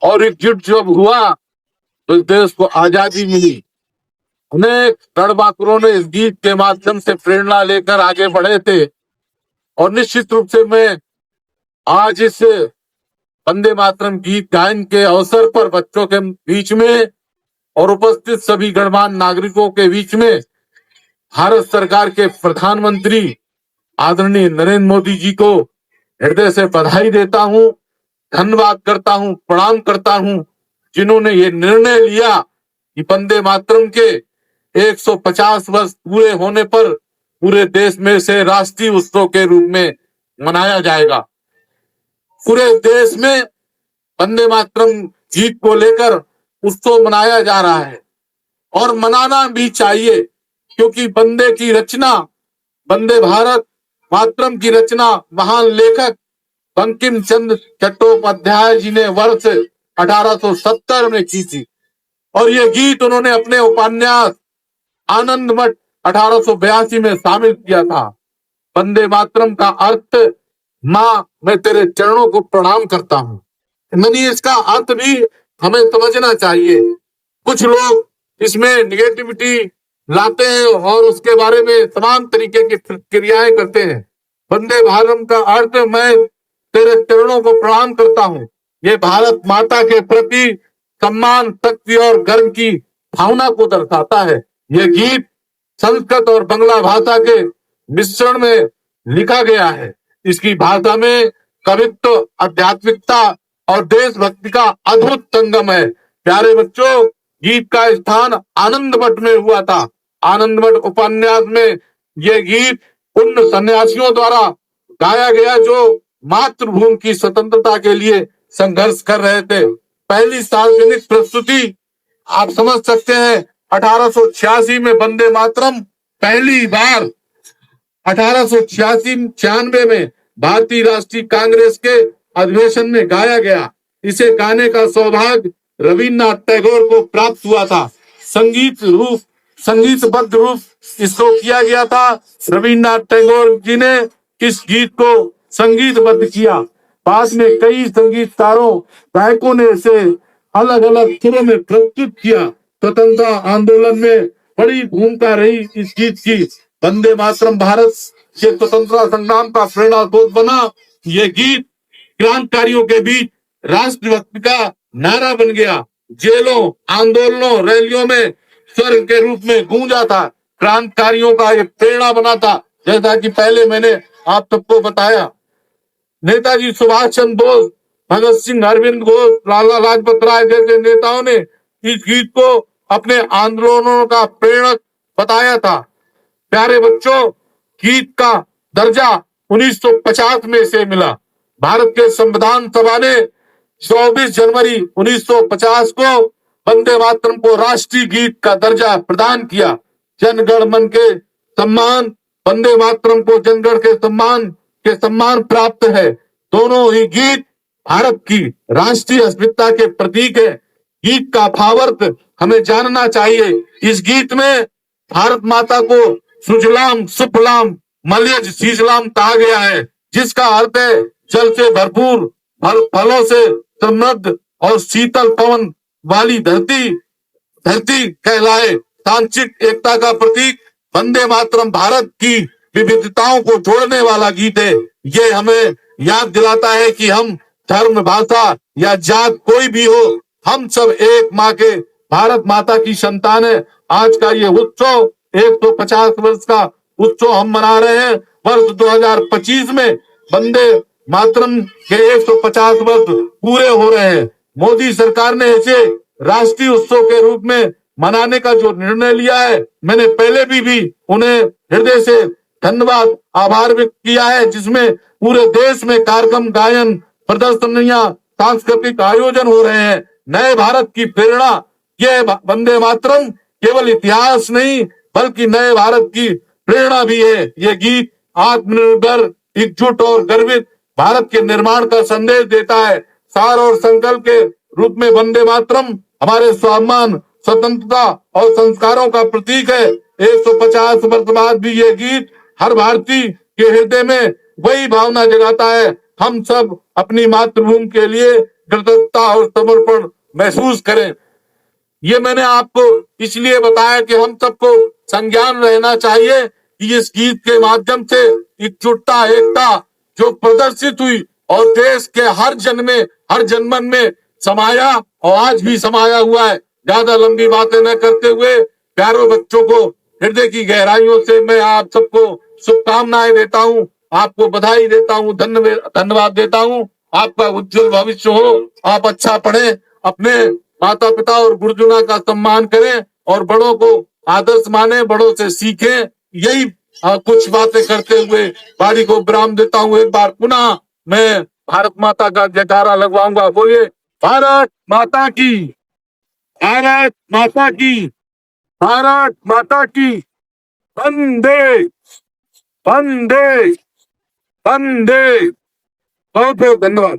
और एकजुट जब हुआ तो इस देश को आजादी मिली। अनेक रणबांकुरों ने इस गीत के माध्यम से प्रेरणा लेकर आगे बढ़े थे। और निश्चित रूप से मैं आज इस वंदे मातरम गीत गायन के अवसर पर बच्चों के बीच में और उपस्थित सभी गणमान्य नागरिकों के बीच में भारत सरकार के प्रधानमंत्री आदरणीय नरेंद्र मोदी जी को हृदय से बधाई देता हूं, धन्यवाद करता हूं, प्रणाम करता हूं, जिन्होंने ये निर्णय लिया कि वंदे मातरम के 150 वर्ष पूरे होने पर पूरे देश में से राष्ट्रीय उत्सव के रूप में मनाया जाएगा। पूरे देश में वंदे मातरम गीत को लेकर उत्सव मनाया जा रहा है और मनाना भी चाहिए, क्योंकि वंदे की रचना, वंदे भारत मातरम की रचना महान लेखक बंकिम चंद्र चट्टोपाध्याय जी ने वर्ष 1870 में की थी। और ये गीत उन्होंने अपने उपन्यास आनंद मठ 1882 में शामिल किया था। वंदे मातरम का अर्थ, माँ मैं तेरे चरणों को प्रणाम करता हूँ। यानी इसका अर्थ भी हमें समझना चाहिए। कुछ लोग इसमें निगेटिविटी लाते हैं और उसके बारे में तमाम तरीके की क्रियाएं करते हैं। वंदे भारत का अर्थ मैं तेरे चरणों को प्रणाम करता हूँ, ये भारत माता के प्रति सम्मान, शक्ति और गर्व की भावना को दर्शाता है। यह गीत संस्कृत और बांग्ला भाषा के मिश्रण में लिखा गया है। इसकी भाषा में कवित्व, आध्यात्मिकता और देशभक्ति का अद्भुत संगम है। प्यारे बच्चों, गीत का स्थान आनंद मठ में हुआ था। आनंद मठ उपन्यास में यह गीत उन सन्यासियों द्वारा गाया गया जो मातृभूमि की स्वतंत्रता के लिए संघर्ष कर रहे थे। पहली सार्वजनिक प्रस्तुति आप समझ सकते हैं 1886 में वंदे मातरम पहली बार 1886-96 में भारतीय राष्ट्रीय कांग्रेस के अधिवेशन में गाया गया। इसे गाने का सौभाग्य रविन्द्रनाथ टैगोर को प्राप्त हुआ था। संगीतबद्ध रूप इसको किया गया था। रविन्द्रनाथ टैगोर जी ने इस गीत को संगीतबद्ध किया। बाद में कई संगीतकारों, गायकों ने इसे अलग अलग सुरों में प्रस्तुत किया। स्वतंत्रता आंदोलन में बड़ी भूमिका रही इस गीत की। वंदे मातरम भारत के स्वतंत्रता संग्राम का प्रेरणा स्रोत बना। यह गीत क्रांतिकारियों के बीच राष्ट्रभक्ति का नारा बन गया। जेलों, आंदोलनों, रैलियों में स्वर के रूप में गूंजा था। क्रांतिकारियों का ये प्रेरणा बना था। जैसा कि पहले मैंने आप सबको बताया, नेताजी सुभाष चंद्र बोस, भगत सिंह, अरविंद घोष, लाला लाजपत राय जैसे नेताओं ने इस गीत को अपने आंदोलनों का प्रेरक बताया था। प्यारे बच्चों, गीत का दर्जा 1950 में से मिला। भारत के संविधान सभा ने 24 जनवरी 1950 को वंदे मातरम को राष्ट्रीय गीत का दर्जा प्रदान किया। जनगण मन के सम्मान, वंदे मातरम को जनगण के सम्मान प्राप्त है। दोनों ही गीत भारत की राष्ट्रीय अस्मिता के प्रतीक है। गीत का भावार्थ हमें जानना चाहिए। इस गीत में भारत माता को सुजलाम सुफलाम मलयज शीतलाम कहा गया है, जिसका अर्थ है जल से भरपूर, फलों से समृद्ध और शीतल पवन वाली धरती कहलाए। सांस्कृतिक एकता का प्रतीक वंदे मातरम भारत की विविधताओं को जोड़ने वाला गीत है। ये हमें याद दिलाता है कि हम धर्म, भाषा या जात कोई भी हो, हम सब एक माँ के भारत माता की संतान है। आज का ये उत्सव 150 वर्ष का उत्सव हम मना रहे हैं। वर्ष 2025 में वंदे मातरम के 150 वर्ष पूरे हो रहे हैं। मोदी सरकार ने इसे राष्ट्रीय उत्सव के रूप में मनाने का जो निर्णय लिया है, मैंने पहले भी उन्हें हृदय से धन्यवाद, आभार व्यक्त किया है, जिसमें पूरे देश में कार्यक्रम, गायन, प्रदर्शनियां, सांस्कृतिक आयोजन हो रहे हैं। नए भारत की प्रेरणा यह वंदे मातरम केवल इतिहास नहीं बल्कि नए भारत की प्रेरणा भी है। ये गीत आत्मनिर्भर, एकजुट और गर्वित भारत के निर्माण का संदेश देता है। सार और संकल्प के रूप में वंदे मातरम हमारे स्वाभिमान, स्वतंत्रता और संस्कारों का प्रतीक है। 150 वर्ष बाद भी ये गीत हर भारतीय के हृदय में वही भावना जगाता है। हम सब अपनी मातृभूमि के लिए कृतज्ञता और समर्पण महसूस करें। ये मैंने आपको इसलिए बताया कि हम सबको संज्ञान रहना चाहिए कि इस गीत के माध्यम से एकजुटता, एकता जो प्रदर्शित हुई और देश के हर जन में, हर जनमन में समाया और आज भी समाया हुआ है। ज्यादा लंबी बातें न करते हुए प्यारों बच्चों को हृदय की गहराइयों से मैं आप सबको शुभकामनाएं देता हूँ, आपको बधाई देता हूँ, धन्यवाद देता हूँ। आपका उज्जवल भविष्य हो, आप अच्छा पढ़ें, अपने माता पिता और गुरुजनों का सम्मान करें और बड़ों को आदर्श माने, बड़ों से सीखें। यही कुछ बातें करते हुए वाणी को विराम देता हूँ। एक बार पुनः मैं भारत माता का जयकारा लगवाऊंगा। बोलिए भारत माता की, भारत माता की, भारत माता की। वंदे वंदे वंदे। बहुत बहुत धन्यवाद।